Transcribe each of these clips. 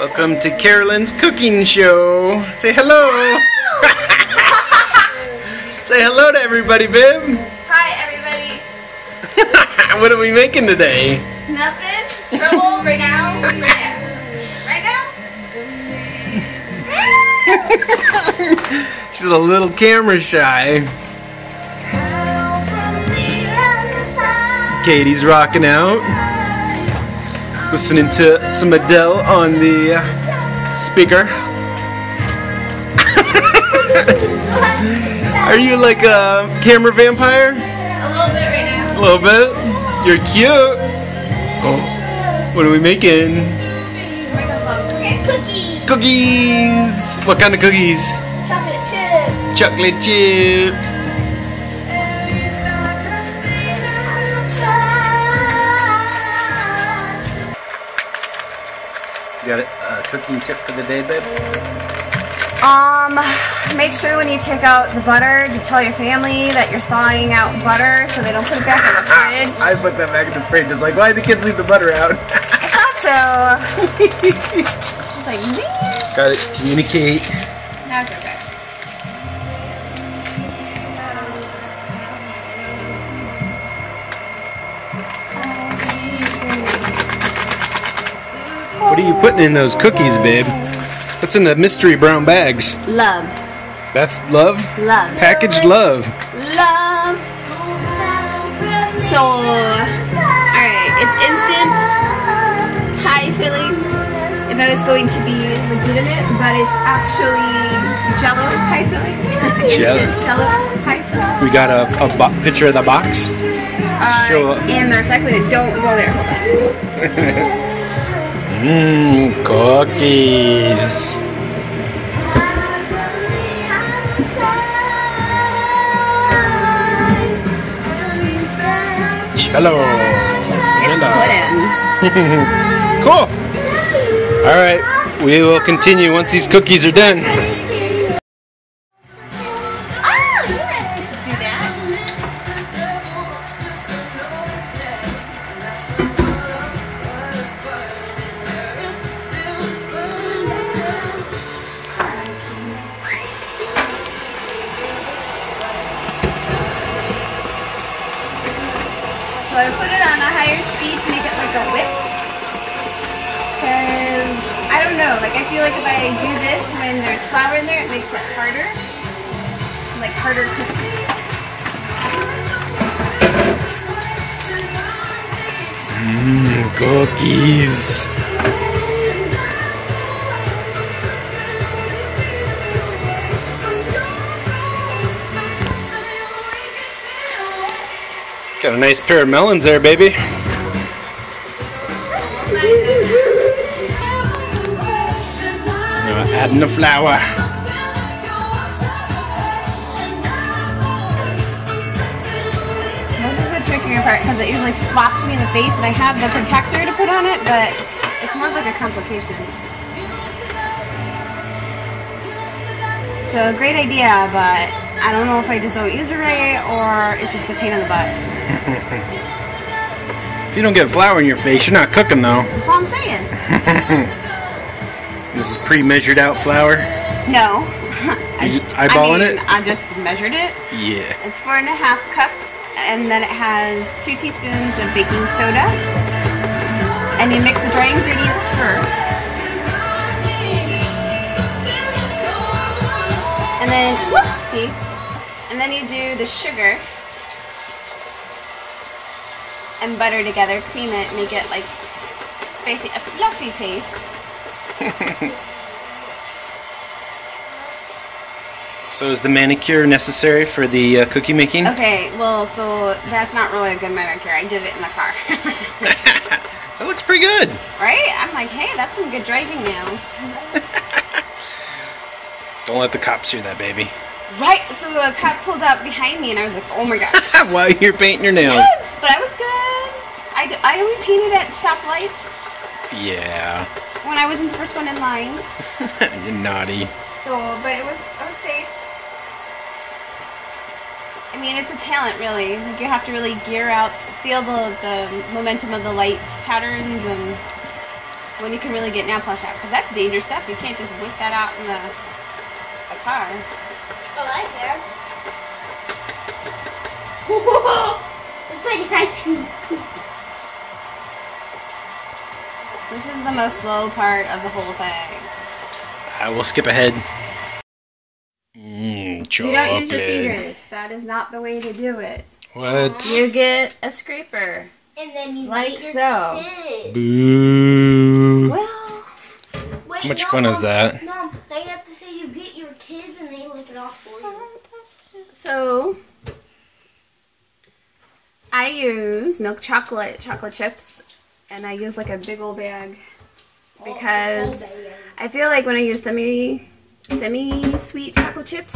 Welcome to Carolyn's cooking show. Say hello. Say hello to everybody, babe. Hi, everybody. What are we making today? Nothing. Trouble right now. Right now. She's a little camera shy. Katie's rocking out. Listening to some Adele on the speaker. Are you like a camera vampire? A little bit right now. A little bit? You're cute. Oh, what are we making? We're making some cookies. Cookies! What kind of cookies? Chocolate chip. Chocolate chip. You got a cooking tip for the day, babe? Make sure when you take out the butter to tell your family that you're thawing out butter so they don't put it back in the fridge. I put that back in the fridge. It's like, why did the kids leave the butter out? I thought so. It's like, man. Gotta communicate. That's okay. What are you putting in those cookies, babe? What's in the mystery brown bags? Love. That's love? Love. Packaged love. Love. So, alright, it's instant pie filling. If I was going to be legitimate, but it's actually Jello pie filling. Jello. Jello pie filling. We got a picture of the box. And the recycling it. Don't go there. Hold on. Cookies. Jello. It's pudding. Cool. All right, we will continue once these cookies are done. So I put it on a higher speed to make it like a whip. Because, I don't know, like I feel like if I do this when there's flour in there, it makes it harder. Like harder cookies. Cookies. Got a nice pair of melons there, baby. Now adding the flour. This is the trickier part because it usually slaps me in the face and I have the protector to put on it, but it's more like a complication. So a great idea, but I don't know if I just don't use it right or it's just a pain in the butt. If you don't get flour in your face, you're not cooking though. That's all I'm saying. This is pre-measured out flour? No. You just eyeballing it? I just measured it. Yeah. It's 4.5 cups and then it has 2 teaspoons of baking soda. And you mix the dry ingredients first. And then, see? And then you do the sugar and butter together, cream it, make it like basically a fluffy paste. So is the manicure necessary for the cookie making? Okay, well, so that's not really a good manicure. I did it in the car. That looks pretty good. Right? I'm like, hey, that's some good driving nails. Don't let the cops hear that, baby. Right, so a cop pulled up behind me and I was like, oh my gosh. While you're painting your nails. Yes, but I was good. I only painted at stoplights. Yeah. When I wasn't the first one in line. You're naughty. So, but I was safe. I mean, it's a talent, really. Like, you have to really gear out, feel the momentum of the light patterns, and when you can really get nail polish out, because that's dangerous stuff. You can't just whip that out in the car. Oh, I care. Whoa! It's like an ice cream scoop. This is the most slow part of the whole thing. I will skip ahead. Chocolate. You don't use your fingers. That is not the way to do it. What? You get a scraper. And then you like get your so. kids. Boo. Well, Wait, How much no, fun Mom, is that? No, they have to say you get your kids and they lick it off for you. so I use milk chocolate chips, and I use like a big old bag because I feel like when I use semi-sweet chocolate chips,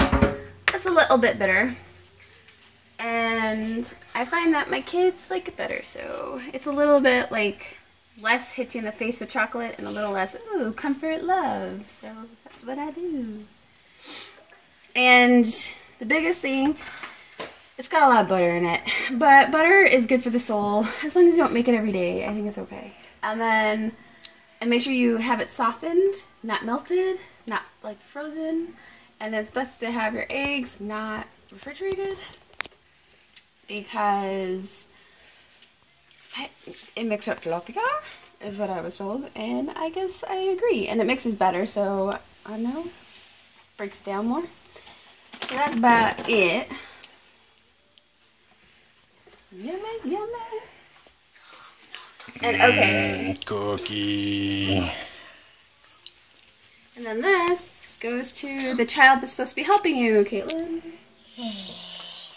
it's a little bit bitter. And I find that my kids like it better, so it's a little bit like less hit you in the face with chocolate and a little less, ooh, comfort, love. So that's what I do. And the biggest thing, it's got a lot of butter in it, but butter is good for the soul as long as you don't make it every day. I think it's okay. And make sure you have it softened, not melted, not like frozen. And it's best to have your eggs not refrigerated, because it makes it fluffier, is what I was told, and I guess I agree. And it mixes better, so I don't know, breaks down more. So that's about it. Yummy, yummy. And okay. Cookie. And then this goes to the child that's supposed to be helping you, Caitlin.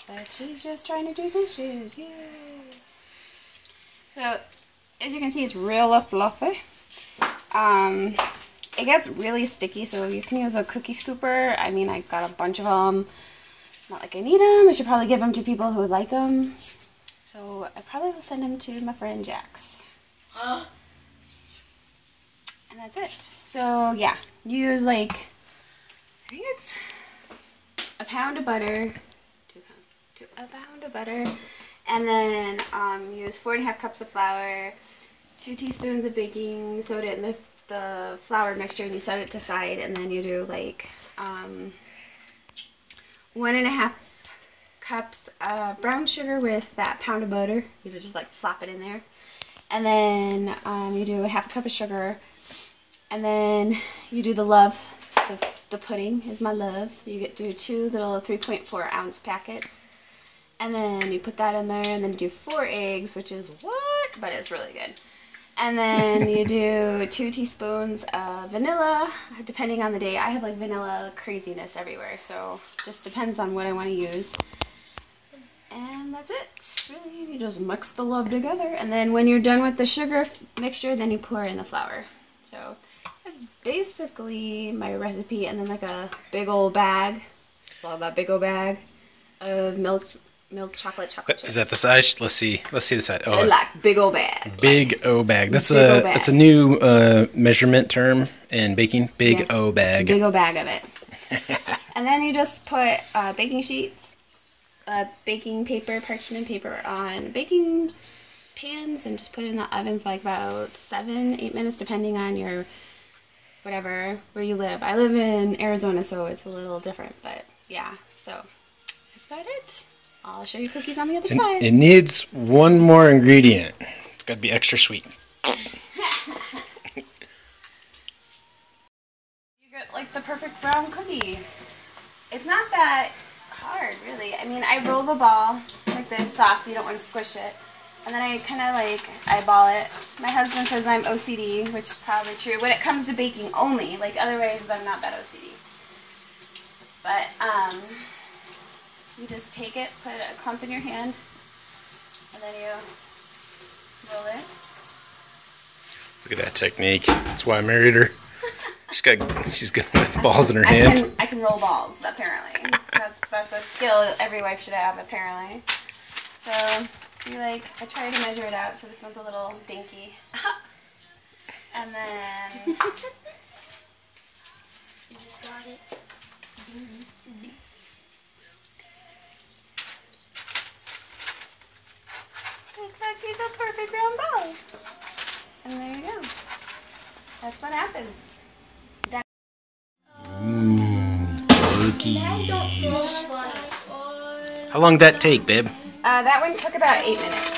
But she's just trying to do dishes, yay! So, as you can see, it's real fluffy. It gets really sticky, so you can use a cookie scooper. I mean, I got a bunch of them. Not like I need them. I should probably give them to people who would like them. So, I probably will send them to my friend Jax. And that's it. So, yeah. Use, like, I think it's a pound of butter. A pound of butter, and then use 4.5 cups of flour, 2 teaspoons of baking soda in the flour mixture, and you set it aside. And then you do like 1.5 cups of brown sugar with that pound of butter. You just like flop it in there, and then you do 1/2 cup of sugar, and then you do the love. The pudding is my love. You do 2 little 3.4 ounce packets. And then you put that in there, and then you do 4 eggs, which is what? But it's really good. And then you do 2 teaspoons of vanilla, depending on the day. I have like vanilla craziness everywhere, so just depends on what I want to use. And that's it. Really, you just mix the love together. And then when you're done with the sugar mixture, then you pour in the flour. So that's basically my recipe. And then like a big old bag, love that big old bag of milk chocolate chips. Is that the size? Let's see the size. Oh, like big old bag. Big O bag. That's it's a new measurement term in baking. Big O bag. Big O bag of it. And then you just put baking sheets, baking paper, parchment paper on baking pans, and just put it in the oven for like about 7-8 minutes, depending on your whatever where you live. I live in Arizona, so it's a little different, but yeah. So that's about it. I'll show you cookies on the other side. It needs one more ingredient. It's got to be extra sweet. You get like the perfect brown cookie. It's not that hard, really. I mean, I roll the ball like this, soft. You don't want to squish it. And then I kind of like eyeball it. My husband says I'm OCD, which is probably true when it comes to baking only. Like otherwise, I'm not that OCD. But you just take it, put a clump in your hand, and then you roll it. Look at that technique. That's why I married her. She's good with balls in her hand. I can roll balls, apparently. That's a skill every wife should have, apparently. So, I try to measure it out, so this one's a little dinky. And then... You just got it. These are perfect round balls. And there you go. that's what happens. Cookies. How long did that take, babe? That one took about 8 minutes.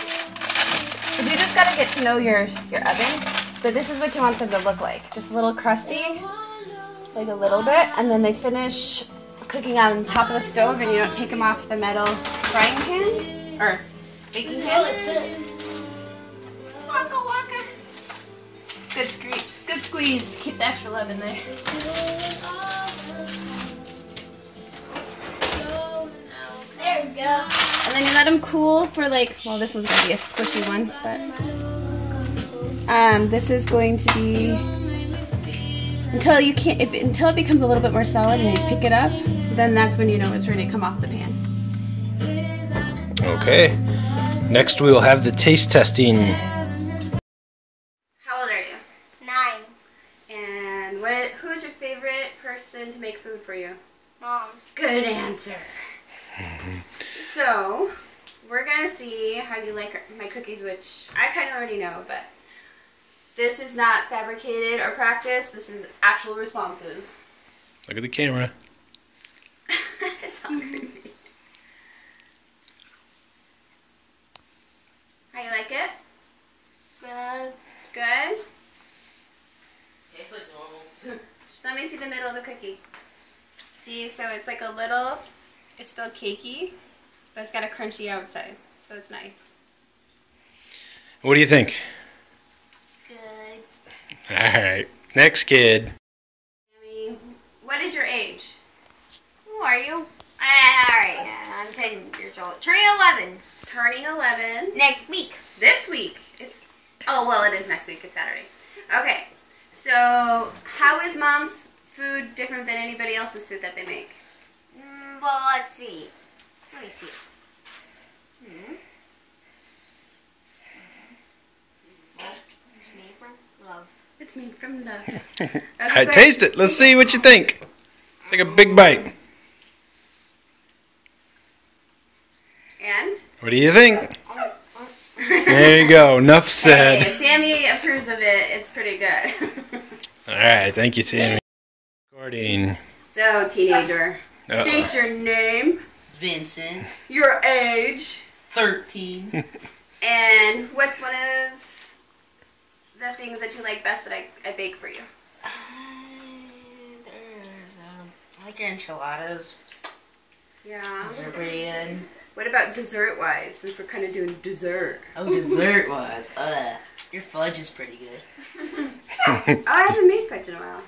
So you just gotta get to know your oven. But this is what you want them to look like. Just a little crusty, like a little bit, and then they finish cooking on top of the stove and you don't take them off the metal frying pan or baking pan. Waka waka. Good squeeze to keep the extra love in there. There we go. And then you let them cool for like, well, this one's gonna be a squishy one, but this is going to be until it becomes a little bit more solid and you pick it up, then that's when you know it's ready to come off the pan. Okay. Next we'll have the taste testing. How old are you? 9. And who's your favorite person to make food for you? Mom. Good answer. So, we're gonna see how you like my cookies, which I kind of already know, but this is not fabricated or practiced. This is actual responses. Look at the camera. It's all creepy. How you like it? Good. Good? Tastes like normal. Let me see the middle of the cookie. See, so it's like a little, it's still cakey, but it's got a crunchy outside, so it's nice. What do you think? Good. Alright. Next kid. Sammy, what is your age? Who are you? Alright, I'm 10 years old. Turning 11. Turning 11. Next week. This week. It's, oh, well, it is next week. It's Saturday. Okay, so how is Mom's food different than anybody else's food that they make? Well, let's see. Let me see. It's made from love. It's made from love. Okay, Alright, great. taste it. Let's see what you think. Take a big bite. And? What do you think? There you go. Enough said. Hey, if Sammy approves of it, it's pretty good. Alright, thank you, Sammy. Recording. So, teenager, Uh-oh. state your name, Vincent, your age, 13. and what's one of the things that you like best that I bake for you? I like your enchiladas. Yeah. Those are pretty good. What about dessert-wise, since we're kind of doing dessert? Oh, dessert-wise. Your fudge is pretty good. Oh, I haven't made fudge in a while.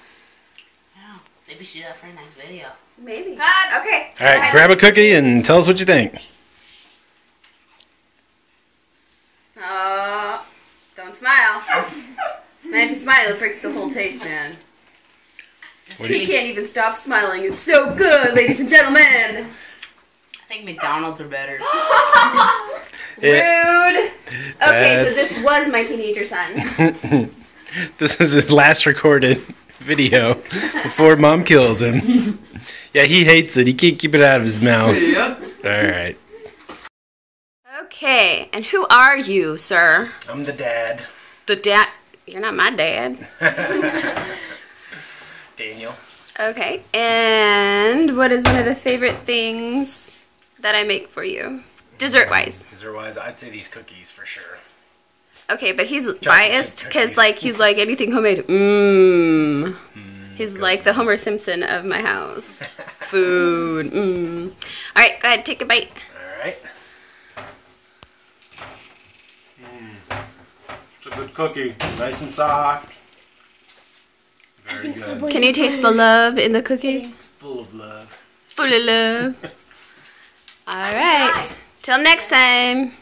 Yeah, maybe we should do that for a next video. Maybe. Okay. Alright, grab a cookie and tell us what you think. Oh, don't smile. Man, if you smile, it breaks the whole taste, man. What do He you can't even stop smiling. It's so good, ladies and gentlemen. I think McDonald's are better. Rude. Okay, so That's- this was my teenager son. This is his last recorded video before Mom kills him. Yeah, he hates it. He can't keep it out of his mouth. Yep. Alright. Okay, and who are you, sir? I'm the dad. The dad. You're not my dad. Daniel. Okay, and what is one of the favorite things that I make for you? Dessert-wise. Dessert-wise, I'd say these cookies for sure. Okay, but he's chip biased because, cookies. like, he's like anything homemade. He's like the Homer Simpson of my house. Food. All right, go ahead, take a bite. Alright. It's a good cookie. Nice and soft. Very good. Can you taste the love in the cookie? Full of love. Full of love. All right. Till next time.